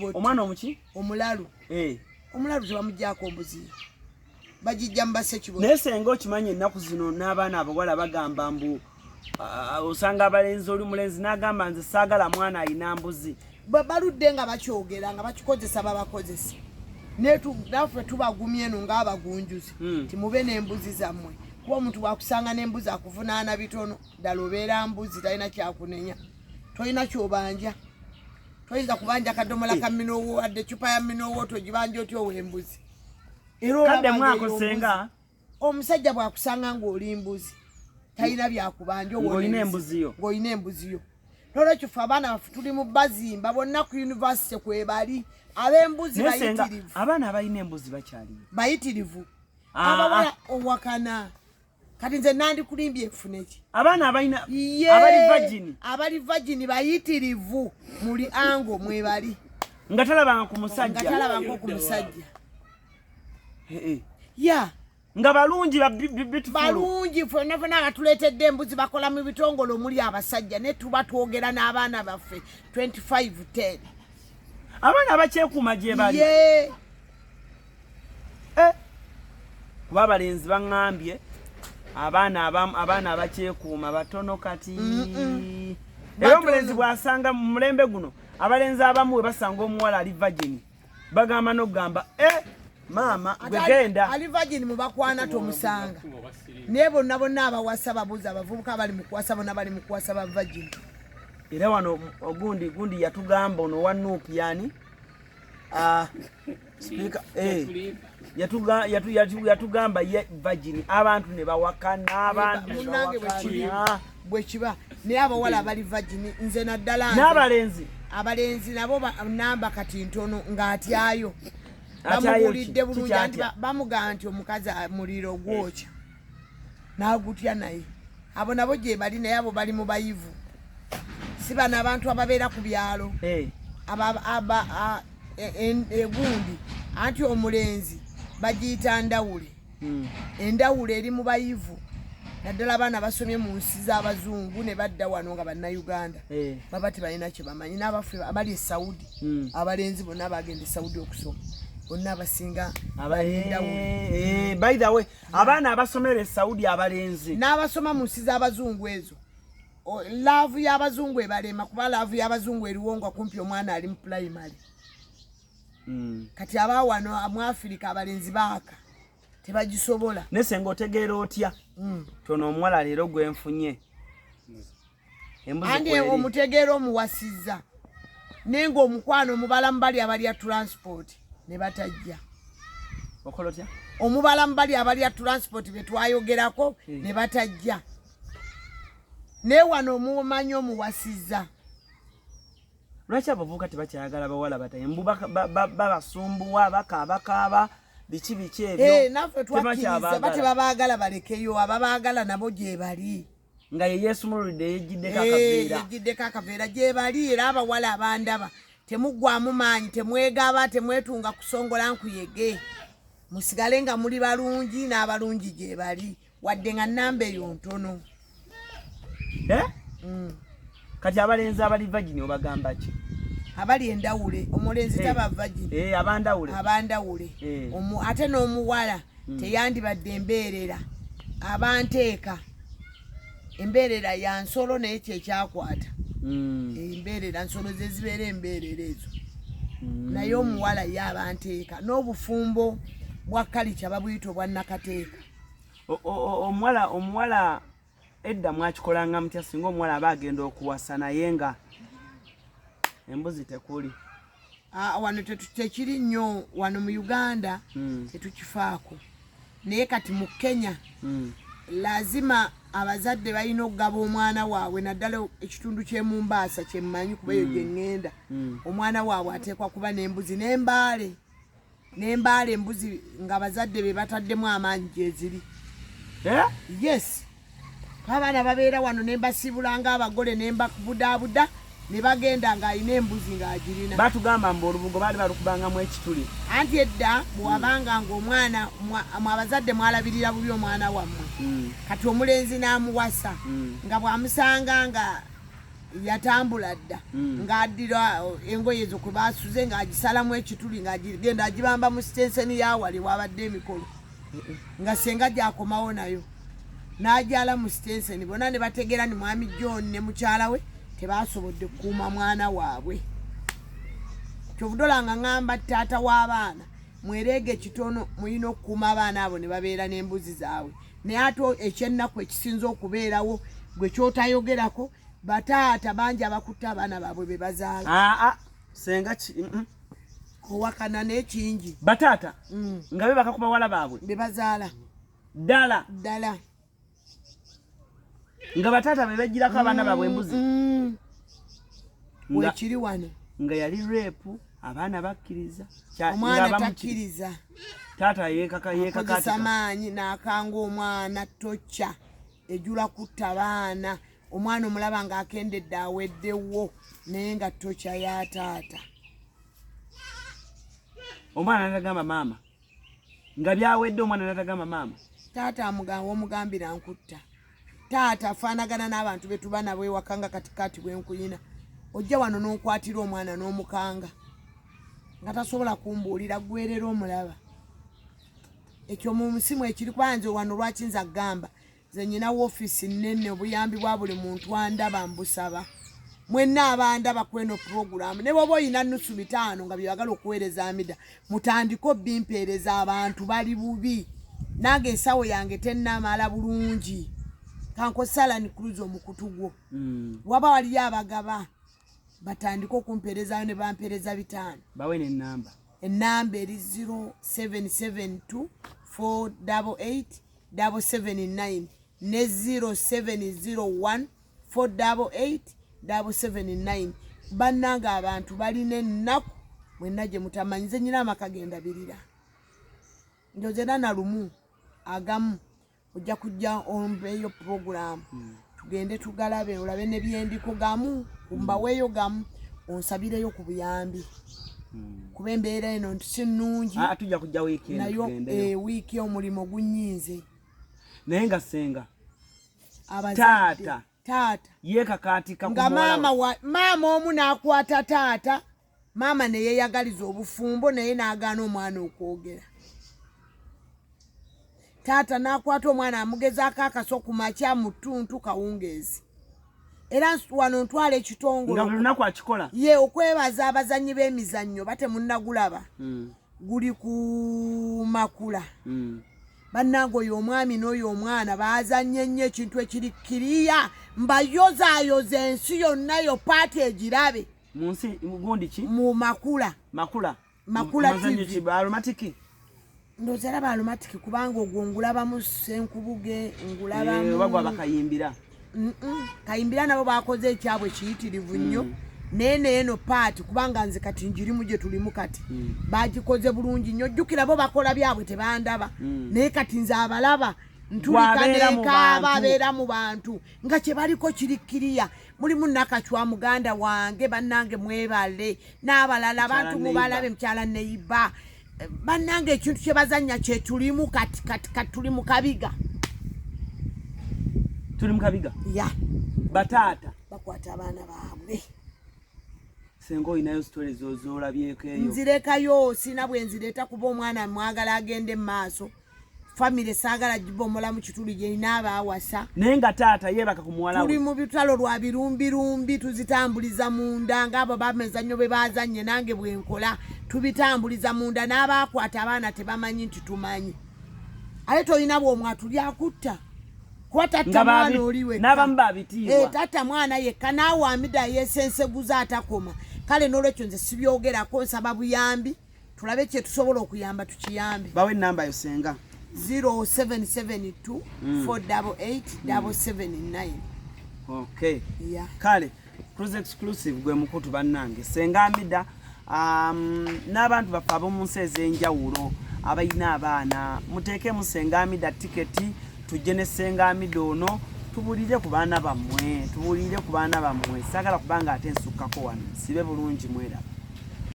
bote omwana omuki omulalu omulalu tebamujjako mbuzi bagijja mbase kibote naye senga okimanyi ennaku zino n'abaana abawala bagamba mbu osanga abalenzi oli mulenzi n'agamba nze saagala mwana ayina mbuzi baludde nga bakyogera nga bakikozesa babakozesa naffe tubagumye eno ng'abagunjuzi timube n'embuzi zammwe kuba omuntu bwakusanga n'embuzi akuvunaana bitono ddala obeera mbuzi talina kyakunenya tolina kyobanja toyinza kubanja kadomola ka minowo wadde ecupa ya minowo togibanja otya ow'embuzi kadde mwako senga omusajja bwakusanga ng'oli mbuzi talina byakubanja ng'olina embuziyo nolwekyo ffe abaana baffe tuli mu bazimba bonna ku yunivasite kwebali ab'embuzi bayitirivu abaana abalina embuzi bakyaliyo bayitirivu abawala owakana kati nze nandikulimbye ekufune ki abaana abalina abali vagini bayitirivu muli ango mwebali nga talabanga ku musajja ya nga balungi balungi fonna nga tuleetedde embuzi bakola mu bitongole omuli abasajja ne tuba twogera n'abaana baffe 25-10 abaana abakyekuuma gye bali kuba abalenzi baŋŋambye abaana abakyekuuma batono kati era omulenzi bw'asanga mu mulembe guno abalenzi abamu we basanga omuwala ali vagini bagamba n'okugamba maama gwegenda ali vagini mubakwana tomusanga naye bonna abawasa babuuza abavubuka bali mukuwasa bonna bali mukuwasa ba vagini era wano gundi yatugamba ono wa nuupi yani speaker yatugamba ye vagini abantu ne bawakana abantu bwe kiba naye abawala abali vagini nze naddala abalenzi nabo namba kati ntono ng'atyayo bamubulidde bulungi anti bamugamba nti omukazi muliro gwokya n'agutya naye abo nabo gye bali naye abo bali mu bayivu si bano abantu ababeera ku byalo egundi anti omulenzi bagiyita ndawule endawule eri mu bayivu naddala abaana basomye mu nsi z'abazungu ne badda wano nga bannayuganda baba tebalina kye bamanyi n'abaffe abali e Saudi abalenzi bonna bagenda e Saudi okusoma bonna abasinga by the way abaana abasomera e Saudi abalenzi n'abasoma mu nsi z'abazungu ezo laavu y'abazungu ebalema kuba laavu y'abazungu eriwongwa kumpi omwana ali mu primary kati abawano mu Africa abalenzi baaka tebagisobola nesenga otegeera otya tono omuwala leero gwenfunye andi omutegeera omuwasizza nenga omukwano omubalamu bali abalya transport ne batajja okola otya omubalamu bali abalya transport betwayogerako ne batajja ne wano omumanyi omuwasizza lwaki abavubuka tebakyayagala bawala bataye mbu babasumbuwa bakaabakaaba biki ebyo naffe twakkiriza batebabaagala balekeyo ababaagala nabo gye bali nga ye yeesumuludde yejiddeko akaveera gye bali era abawala abandaba temuggwamu maanyi temwegaba temwetunga kusongola nkuyege musigale nga muli balungi n'abalungi gye bali wadde nga nnamba eyo ntono kati abalenzi abali vagini obagamba ki abali endawule omulenzi taba vagini abandawule ate n'omuwala teyandibadde embeerera abanteeka embeerera ya nsolo naye kyekyakwata embeerera nsolo ze zibeera embeerera ezo naye omuwala ye abanteeka n'obufumbo bwa kalica babuyita obwa nakateeka omuwala edda mwakikolanga mutya singa omuwala aba agenda okuwasa naye nga embuzi tekuli wano tekiri nnyo wano mu Uganda tetukifaako naye kati mu Kenya lazima abazadde balina okugaba omwana waabwe naddala ekitundu ky'e Mombasa kyemmanyi kuba eyo gye ŋŋenda omwana waabwe ateekwa kuba n'embuzi n'embaale embuzi nga abazadde be bataddemu amaanyi gye ziri yes abaana babeera wano ne mbasiibulanga abagole ne mbabudaabuda ne bagenda ng'alina embuzi ng'agirina batugamba mbu olubugo baali balukubangamu ekituli anti edda bw'abanga ng'omwana abazadde mwalabirira bubi omwana wammwe kati omulenzi n'amuwasa nga bw'amusanga nga yatambula dda ng'addira engoye zo kwe Basuse ng'agisalamu ekituli ng'agigenda agibamba mu sitenseni yawali wabadde emikolo nga senga gyakomawo nayo n'agyala mu sitenseni bonna ne bategeera ni mwami John ne mukyala we tebasobodde kukuuma mwana waabwe. Kyovudola nga ngamba taata w'abaana mwerege kitono muyina okukuuma abaana abo ne babeera n'embuzi zaabwe. Naye ate ekyennaku ekisinza okubeerawo gwe kyotayogerako bataata bangi abakutte abaana baabwe Bebazaala. Senga owakana n'ekingi bataata nga be bakakuba wala baabwe Bebazaala ddala nga bataata be bejjirako abaana baabwe embuzi wekiri wano nga yali repu abaana bakkiriza omwana takkiriza taata yeekakaakozesa maanyi n'akanga omwana tocca ejula kutta abaana omwana omulaba ng'akendedde aweddewo naye nga tocca ya taata. Omwana natagamba maama nga byawedde omwana natagamba maama taata omugambira nkutta. Taata afaanagana n'abantu be tuba nabo ewaka nga katikati bwenkuyina ojja wano n'okwatira omwana n'omukanga nga tasobola kumbuulira gwerera omulaba. Ekyo mu musimu ekiri kwanze wano lwaki nza gamba ze nyina woofiisi nnene obuyambi bwa buli muntu andaba mbusaba mwenna abandaba kweno program ne bwoba oyina nnusu 5 nga byagala okuweereza amida mutandiko bimpeereza abantu bali bubi nange ensawo yange tennamala bulungi kankozesa ALLANCRUZ omukutu gwo waba waliyo abagaba batandika okumpeerezayo ne bampeereza 5 bawe n'ennamba ennamba eri 0772488779 ne 0701488779 bannanga abantu balina ennaku mwenna gye mutamanyize nyina amaka genda birira njozera na lumu agamu ojja kujja ombeeyo program tugende tugalabe olabe ne byendiko gamu kumbaweeyo gamu onsabireyo ku buyambi kuba embeera eno si nnungi tujja kujja wiiki nayo wiiki omulimo gunyinze naye nga senga taata yeekakaatika nga maama omu n'akwata taata maama ne yeeyagaliza obufumbo naye n'agaana omwana okwogera. Taata n'akwata omwana amugezaako akaso ku makya mu ttuntu kawungeezi era wano ntwala ekitongole nga buli lunaku akikola ye okwebaza abazannyi b'emizannyo batemunnagulaba guli ku Makula bannange oyo omwami n'oyo omwana bazannye nnyo ekintu ekiri kiriya mbayozaayoza ensi yonna yo paati egirabe mu nsi gundi ki mu Makula TV aromatiki ndozera ba aromatiki kubanga ogwo ngulabamu Senkubuge ngulabamu bagwa bakayimbira kayimbira nabo bakoze ekyabwe kiyitirivu nnyo nene eno paati kubanga nze kati njirimu gye tulimu kati bagikoze bulungi nnyo jjukira bo bakola byabwe tebandaba naye kati nze abalaba ntulikaneekababeera mu bantu nga kye baliko kirikkiriya mulimu Nakachwa muganda wange bannange mwebale n'abalala abantu mubalabe mukyala Neiba bannange ekintu kye bazannya kye tulimu kati tuli mu kabiga ya bataata bakwata abaana baabwe. Senga oyinayo stories zoolabyeko eyo nzirekayo sina bwe nzireeta kuba omwana mwagala agende mu maaso famire saagala gibomola mu kituli gye nina abaawasa naye nga taata yeebaka ku muwala we tuli mu bitalo lwa birumbirumbi tuzitambuliza munda ng'abo bamezannyo be baazannye nange bwe nkola tubitambuliza munda n'abaakwata abaana tebamanyi nti tumanyi ate tolina bw'omwatuli akutta kuba tatta mwana oli wekka n'abamu babitiibwa tatta mwana yekka naawe amida yeesenseguza atakoma kale n'olwekyo nze sibyogerako nsaba buyambi tulabe kye tusobola okuyamba tukiyambe. bawe ennamba yo senga 0772488779 okay kale CRUZ exclusive gwe mukutu bannange senga amida n'abantu baffe ab'omu nsi ez'enjawulo abalina abaana muteekemu senga amida tiketi tujje ne senga amida ono tubuulire ku baana bammwe saagala kubanga ate nsukkako wano sibe bulungi mweraba.